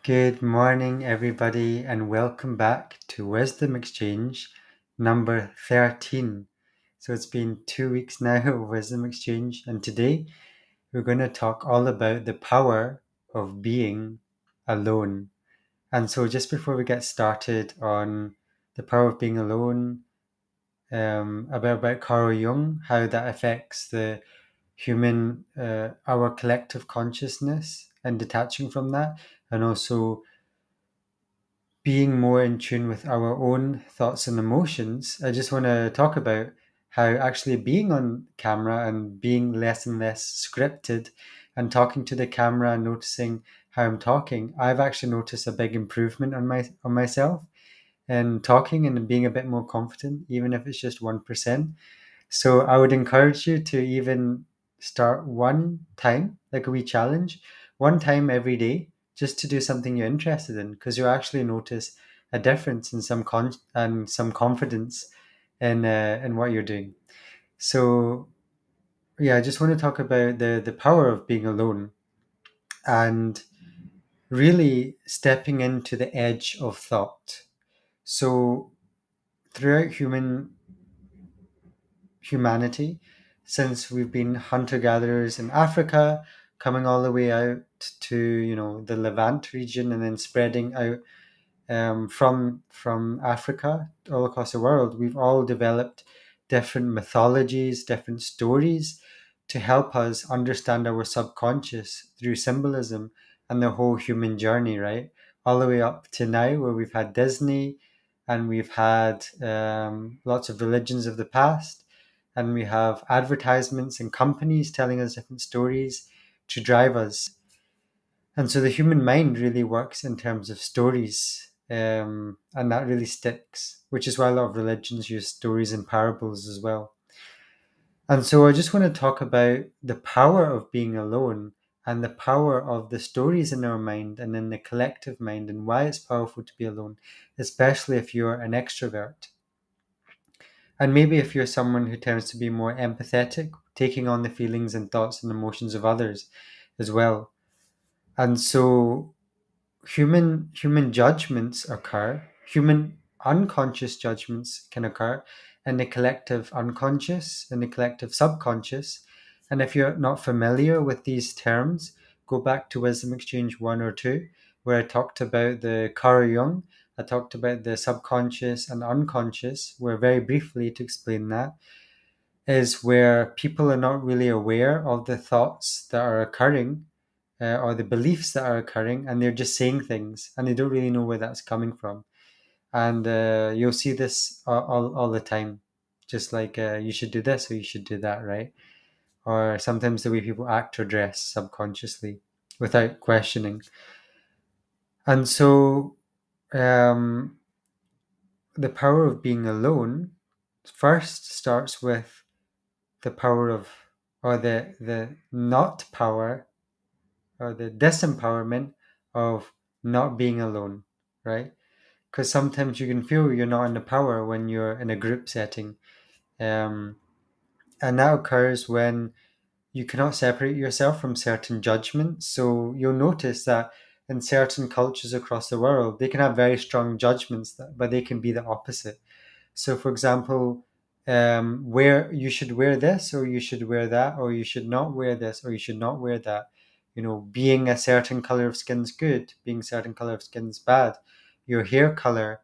Good morning, everybody, and welcome back to Wisdom Exchange number 13. So it's been 2 weeks now of Wisdom Exchange, and today we're going to talk all about the power of being alone. And so, just before we get started on the power of being alone, about Carl Jung, how that affects the human, our collective consciousness, and detaching from that, and also being more in tune with our own thoughts and emotions, I just want to talk about how actually being on camera and being less and less scripted and talking to the camera and noticing how I'm talking, I've actually noticed a big improvement on myself and talking and being a bit more confident, even if it's just 1%. So I would encourage you to even start one time, like a wee challenge, one time every day, just to do something you're interested in, because you'll actually notice a difference in some confidence in what you're doing. So yeah, I just want to talk about the power of being alone and really stepping into the edge of thought. So throughout humanity, since we've been hunter gatherers in Africa, coming all the way out to the Levant region, and then spreading out from Africa all across the world. We've all developed different mythologies, different stories to help us understand our subconscious through symbolism and the whole human journey, right? All the way up to now, where we've had Disney and we've had lots of religions of the past, and we have advertisements and companies telling us different stories to drive us. And so the human mind really works in terms of stories, and that really sticks, which is why a lot of religions use stories and parables as well. And so I just want to talk about the power of being alone and the power of the stories in our mind and in the collective mind, and why it's powerful to be alone, especially if you're an extrovert. And maybe if you're someone who tends to be more empathetic, taking on the feelings and thoughts and emotions of others as well. And so human judgments occur, human unconscious judgments can occur in the collective unconscious and the collective subconscious. And if you're not familiar with these terms, go back to Wisdom Exchange 1 or 2, where I talked about the Carl Jung. I talked about the subconscious and unconscious, where very briefly to explain that is where people are not really aware of the thoughts that are occurring, or the beliefs that are occurring, and they're just saying things and they don't really know where that's coming from. And you'll see this all the time, just like you should do this or you should do that, right? Or sometimes the way people act or dress subconsciously without questioning. And so um, the power of being alone first starts with the power of, or the not power, or the disempowerment of not being alone, right? Because sometimes you can feel you're not in the power when you're in a group setting. Um, and that occurs when you cannot separate yourself from certain judgments. So you'll notice that in certain cultures across the world, they can have very strong judgments, but they can be the opposite. So, for example, where you should wear this, or you should wear that, or you should not wear this, or you should not wear that. Being a certain color of skin's good, being a certain color of skin's bad. Your hair color,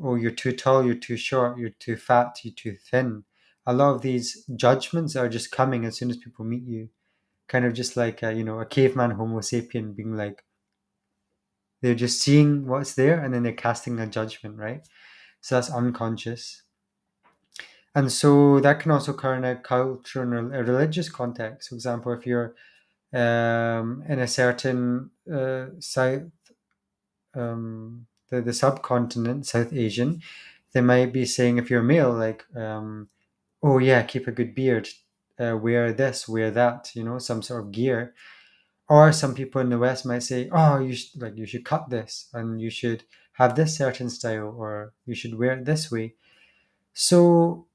oh, you're too tall, you're too short, you're too fat, you're too thin. A lot of these judgments are just coming as soon as people meet you. Kind of just like, a caveman Homo sapien being like, they're just seeing what's there and then they're casting a judgment, right? So that's unconscious. And so that can also occur in a cultural and a religious context. For example, if you're in a certain South, the subcontinent, South Asian, they might be saying, if you're male, like, oh yeah, keep a good beard, wear this, wear that, some sort of gear. Or some people in the West might say, oh, you should cut this, and you should have this certain style, or you should wear it this way. So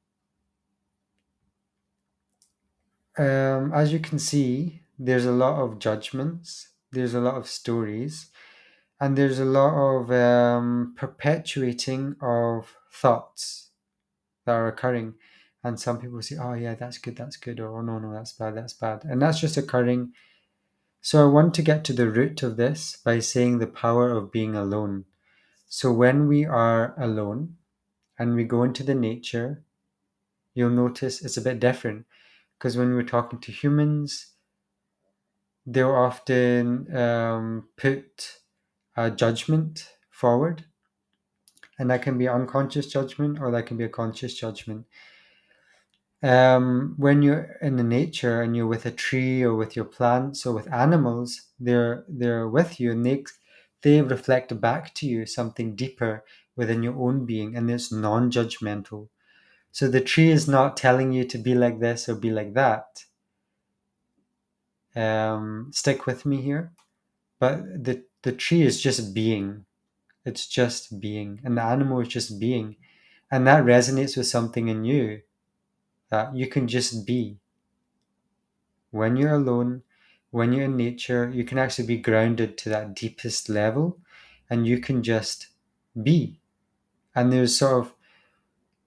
as you can see, there's a lot of judgments, there's a lot of stories, And there's a lot of perpetuating of thoughts that are occurring. And some people say, oh, yeah, that's good. Or, oh, no, no, that's bad, that's bad. And that's just occurring. So I want to get to the root of this by saying the power of being alone. So when we are alone and we go into the nature, you'll notice it's a bit different because when we're talking to humans, they'll often put a judgment forward, and that can be unconscious judgment or that can be a conscious judgment. When you're in the nature and you're with a tree or with your plants or with animals, they're with you, and they reflect back to you something deeper within your own being, and it's non-judgmental. So the tree is not telling you to be like this or be like that. Stick with me here. But the tree is just being. It's just being. And the animal is just being. And that resonates with something in you, that you can just be. When you're alone, when you're in nature, you can actually be grounded to that deepest level and you can just be. And there's sort of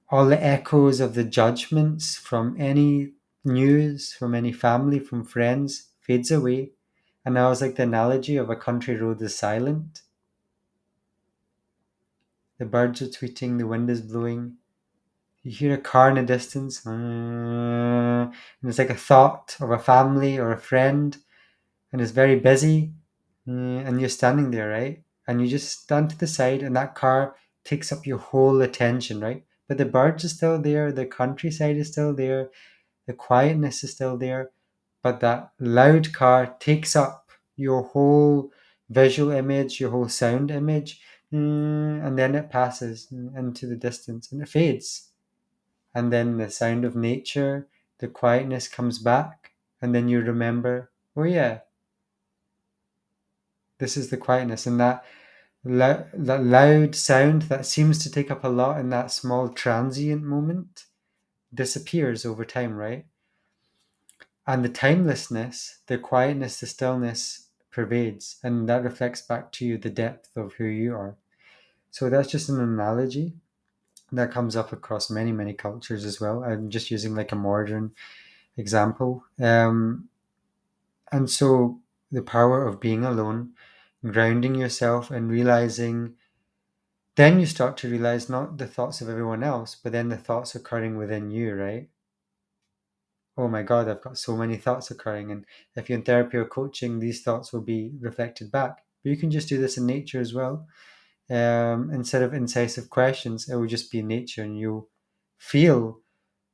all the echoes of the judgments from any news, from any family, from friends, fades away. And I was like the analogy of a country road is silent. The birds are tweeting, the wind is blowing. You hear a car in the distance, and it's like a thought of a family or a friend, and it's very busy, and you're standing there, right? And you just stand to the side, and that car takes up your whole attention, right? But the birds are still there, the countryside is still there, the quietness is still there, but that loud car takes up your whole visual image, your whole sound image, and then it passes into the distance and it fades. And then the sound of nature, the quietness comes back, and then you remember, oh yeah, this is the quietness. And that loud sound that seems to take up a lot in that small transient moment disappears over time, right? And the timelessness, the quietness, the stillness pervades, and that reflects back to you the depth of who you are. So that's just an analogy that comes up across many, many cultures as well. I'm just using like a modern example. And so the power of being alone, grounding yourself and realizing, then you start to realize not the thoughts of everyone else, but then the thoughts occurring within you, right? Oh my God, I've got so many thoughts occurring. And if you're in therapy or coaching, these thoughts will be reflected back. But you can just do this in nature as well. Instead of incisive questions, it will just be in nature, and you'll feel,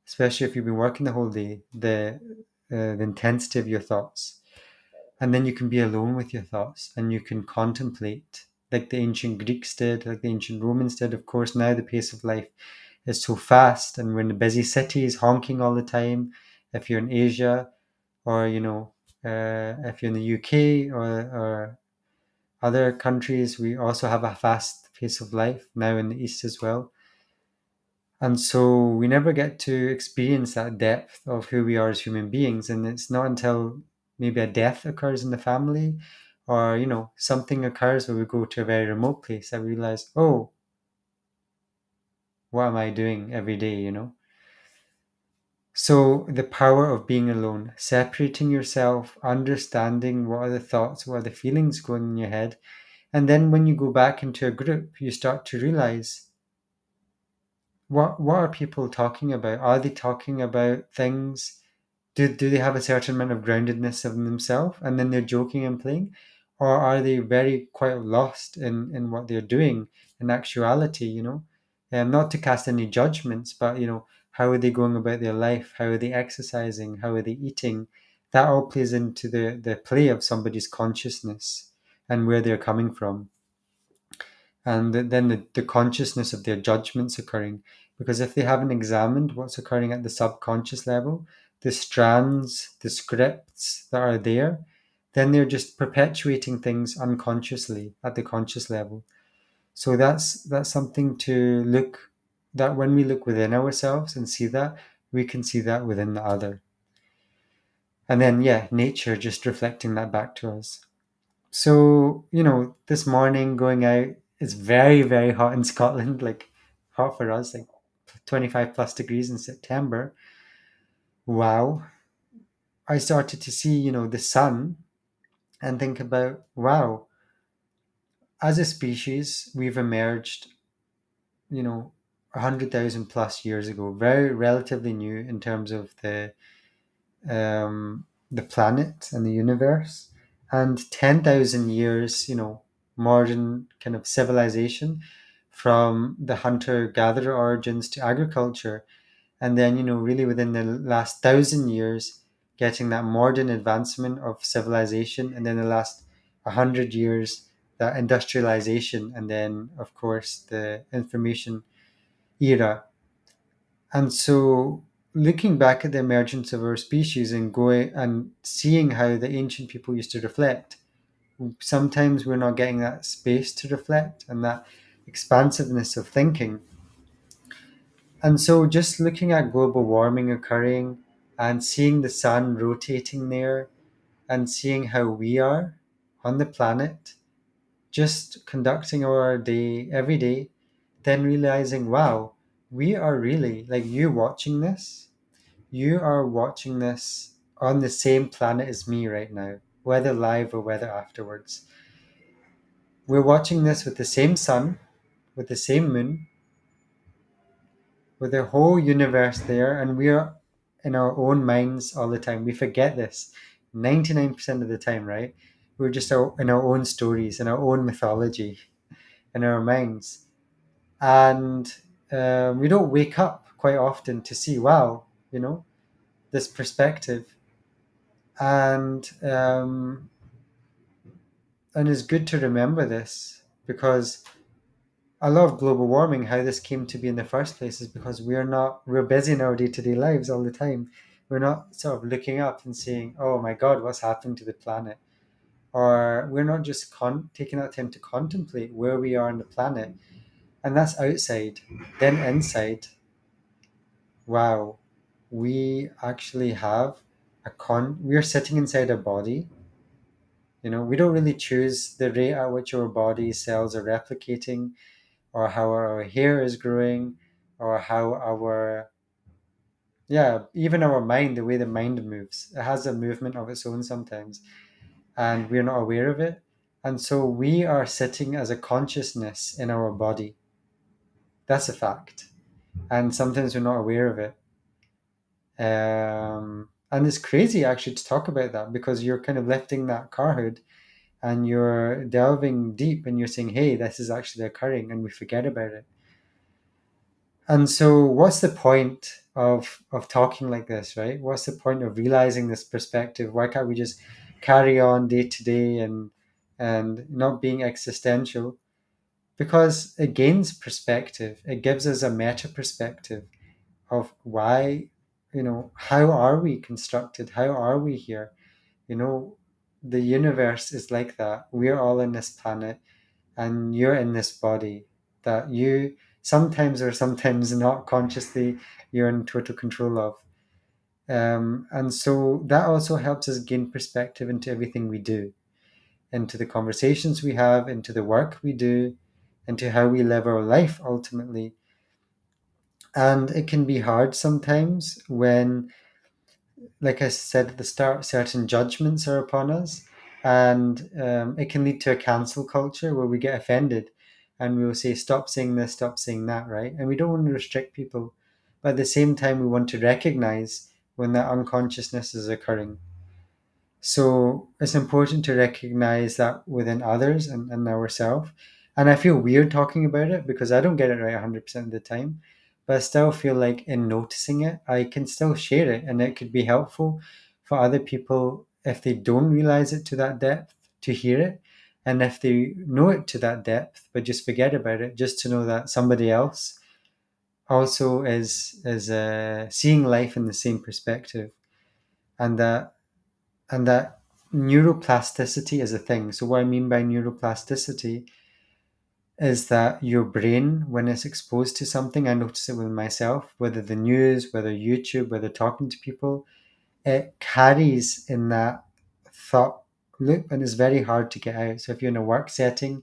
especially if you've been working the whole day, the intensity of your thoughts. And then you can be alone with your thoughts and you can contemplate like the ancient Greeks did, like the ancient Romans did. Of course, now the pace of life is so fast and we're in the busy cities honking all the time. If you're in Asia or, if you're in the UK or other countries, we also have a fast pace of life now in the East as well. And so we never get to experience that depth of who we are as human beings. And it's not until maybe a death occurs in the family or, something occurs where we go to a very remote place that we realize, oh, what am I doing every day? So the power of being alone, separating yourself, understanding what are the thoughts, what are the feelings going in your head. And then when you go back into a group, you start to realize, what are people talking about? Are they talking about things? Do they have a certain amount of groundedness of themselves and then they're joking and playing? Or are they very quite lost in what they're doing in actuality? Not to cast any judgments, but how are they going about their life? How are they exercising? How are they eating? That all plays into the play of somebody's consciousness and where they're coming from, and then the consciousness of their judgments occurring. Because if they haven't examined what's occurring at the subconscious level, the strands, the scripts that are there, then they're just perpetuating things unconsciously at the conscious level. So that's something to look, that when we look within ourselves and see that, we can see that within the other. And then, yeah, nature just reflecting that back to us. So, this morning going out, it's very, very hot in Scotland, like hot for us, like 25 plus degrees in September. Wow. I started to see, the sun and think about, wow, as a species, we've emerged, you know, 100,000 plus years ago, very relatively new in terms of the planet and the universe, and 10,000 years, modern kind of civilization from the hunter gatherer origins to agriculture. And then, really within the last 1,000 years, getting that modern advancement of civilization. And then the last 100 years, that industrialization. And then, of course, the information era. And so, looking back at the emergence of our species and going and seeing how the ancient people used to reflect, sometimes we're not getting that space to reflect and that expansiveness of thinking. And so, just looking at global warming occurring and seeing the sun rotating there and seeing how we are on the planet, just conducting our day every day, then realizing, wow, we are really like you are watching this on the same planet as me right now, whether live or whether afterwards. We're watching this with the same sun, with the same moon, with the whole universe there, and we're in our own minds all the time. We forget this 99% of the time, right? We're just in our own stories, in our own mythology, in our minds. And we don't wake up quite often to see, wow, this perspective. And it's good to remember this because I love global warming. How this came to be in the first place is because we're busy in our day-to-day lives all the time. We're not sort of looking up and saying, oh my god, what's happening to the planet, or we're not just taking that time to contemplate where we are on the planet. And that's outside. Then inside, wow, we actually have we're sitting inside a body. We don't really choose the rate at which our body cells are replicating, or how our hair is growing, or how yeah, even our mind, the way the mind moves. It has a movement of its own sometimes, and we're not aware of it. And so we are sitting as a consciousness in our body. That's a fact. And sometimes we're not aware of it. And it's crazy actually to talk about that because you're kind of lifting that car hood and you're delving deep and you're saying, hey, this is actually occurring, and we forget about it. And so what's the point of talking like this, right? What's the point of realizing this perspective? Why can't we just carry on day to day and not being existential? Because it gains perspective. It gives us a meta perspective of why, how are we constructed? How are we here? You know, the universe is like that. We're all in this planet and you're in this body that you sometimes or sometimes not consciously you're in total control of. And so that also helps us gain perspective into everything we do, into the conversations we have, into the work we do, into how we live our life ultimately. And it can be hard sometimes when, like I said at the start, certain judgments are upon us, and it can lead to a cancel culture where we get offended, and we will say, "Stop saying this, stop saying that," right? And we don't want to restrict people, but at the same time, we want to recognize when that unconsciousness is occurring. So it's important to recognize that within others and ourselves. And I feel weird talking about it because I don't get it right 100% of the time. But I still feel like in noticing it, I can still share it. And it could be helpful for other people if they don't realize it to that depth to hear it. And if they know it to that depth, but just forget about it, just to know that somebody else also is seeing life in the same perspective. And that and that neuroplasticity is a thing. So what I mean by neuroplasticity is that your brain, when it's exposed to something, I notice it with myself, whether the news, whether YouTube, whether talking to people, it carries in that thought loop, and it's very hard to get out. So if you're in a work setting,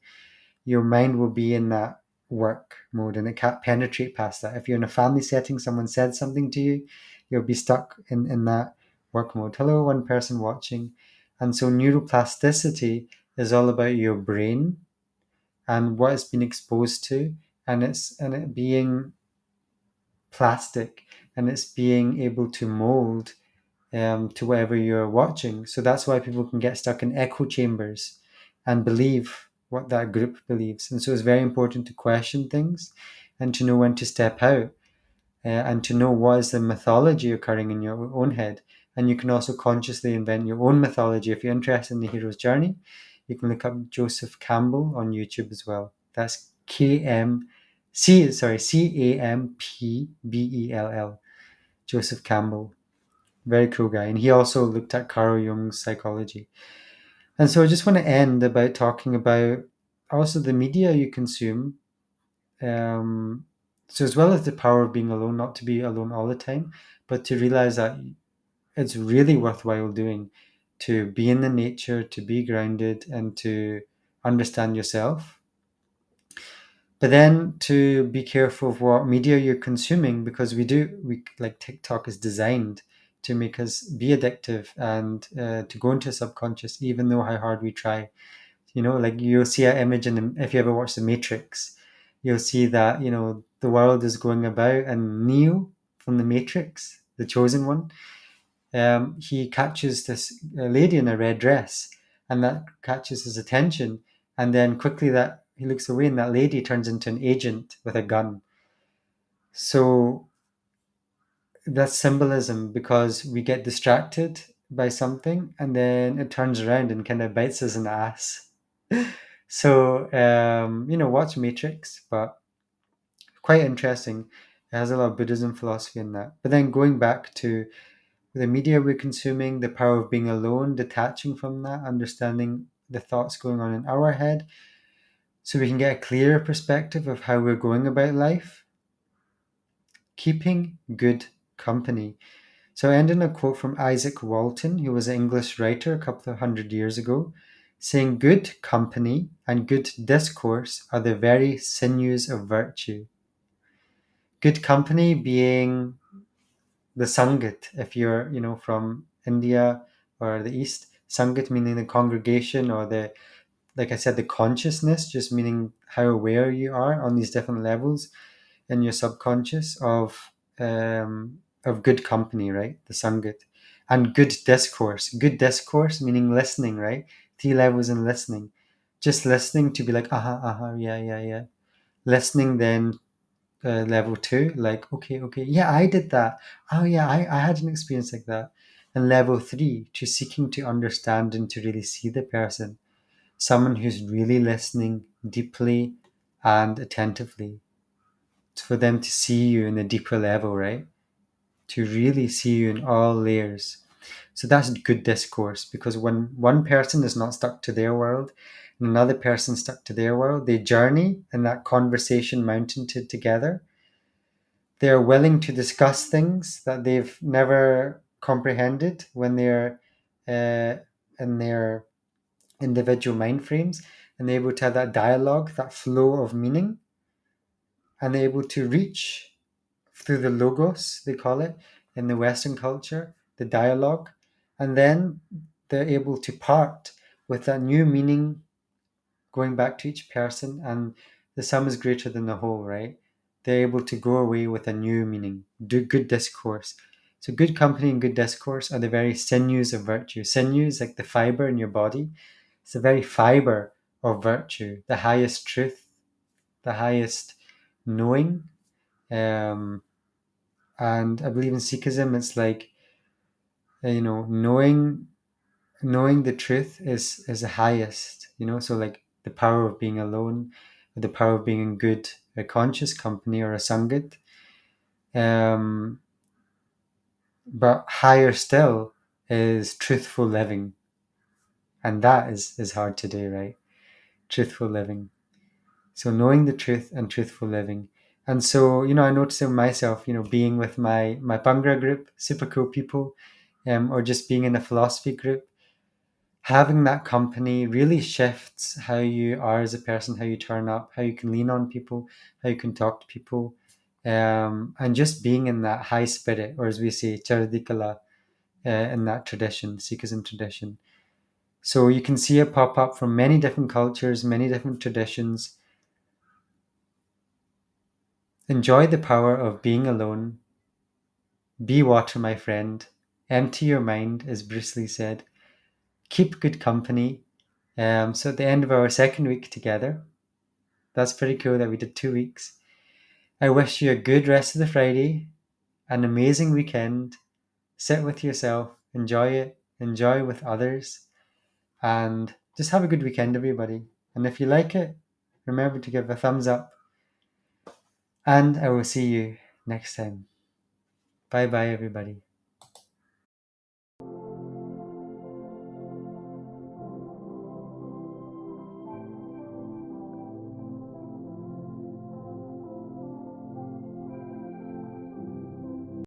your mind will be in that work mode and it can't penetrate past that. If you're in a family setting, someone said something to you, you'll be stuck in that work mode. Hello, one person watching. And so neuroplasticity is all about your brain and what it's been exposed to, and it being plastic, and it's being able to mold to whatever you're watching. So that's why people can get stuck in echo chambers and believe what that group believes. And so it's very important to question things and to know when to step out, and to know what is the mythology occurring in your own head. And you can also consciously invent your own mythology. If you're interested in the hero's journey, you can look up Joseph Campbell on YouTube as well. That's Campbell. Joseph Campbell. Very cool guy. And he also looked at Carl Jung's psychology. And so I just want to end about talking about also the media you consume. Um, so as well as the power of being alone, not to be alone all the time, but to realize that it's really worthwhile doing, to be in the nature, to be grounded, and to understand yourself. But then to be careful of what media you're consuming, because we like TikTok is designed to make us be addictive and to go into subconscious, even though how hard we try. Like you'll see an image if you ever watch The Matrix, you'll see that the world is going about, and Neo from The Matrix, the chosen one, he catches this lady in a red dress, and that catches his attention. And then quickly that he looks away, and that lady turns into an agent with a gun. So that's symbolism, because we get distracted by something, and then it turns around and kind of bites us in the ass. So watch Matrix, but quite interesting. It has a lot of Buddhism philosophy in that. But then going back to the media we're consuming, the power of being alone, detaching from that, understanding the thoughts going on in our head, so we can get a clearer perspective of how we're going about life. Keeping good company. So I end in a quote from Isaac Walton, who was an English writer a couple of 100 years ago, saying, "Good company and good discourse are the very sinews of virtue." Good company being the Sangat, if you're, from India or the East. Sangat meaning the congregation, or like I said, the consciousness, just meaning how aware you are on these different levels in your subconscious of good company, right? The Sangat. And good discourse. Good discourse meaning listening, right? 3 levels in listening. Just listening to be like, yeah, yeah, yeah. Listening then level 2, like, okay, yeah, I did that. Oh yeah, I had an experience like that. And level 3, to seeking to understand and to really see the person, someone who's really listening deeply and attentively, for them to see you in a deeper level, right? To really see you in all layers. So that's good discourse, because when one person is not stuck to their world and another person stuck to their world, they journey in that conversation mountain together. They're willing to discuss things that they've never comprehended when they're in their individual mind frames, and they're able to have that dialogue, that flow of meaning, and they're able to reach through the logos, they call it in the Western culture, the dialogue, and then they're able to part with that new meaning going back to each person, and the sum is greater than the whole, right? They're able to go away with a new meaning, do good discourse. So good company and good discourse are the very sinews of virtue. Sinews, like the fiber in your body, it's the very fiber of virtue, the highest truth, the highest knowing. And I believe in Sikhism, it's like, knowing the truth is the highest, so like the power of being alone, the power of being in good, a conscious company or a sangat. um but higher still is truthful living, and that is hard to do, right? Truthful living. So knowing the truth and truthful living. And so I noticed in myself, being with my Bhangra group, super cool people, or just being in a philosophy group, having that company really shifts how you are as a person, how you turn up, how you can lean on people, how you can talk to people, and just being in that high spirit, or as we say, charadikala, in that tradition, Sikhism tradition. So you can see it pop up from many different cultures, many different traditions. Enjoy the power of being alone. Be water, my friend. Empty your mind, as Bruce Lee said. Keep good company. So at the end of our second week together, that's pretty cool that we did 2 weeks. I wish you a good rest of the Friday, an amazing weekend. Sit with yourself, enjoy it, enjoy with others, and just have a good weekend, everybody. And if you like it, remember to give a thumbs up. And I will see you next time. Bye bye, everybody.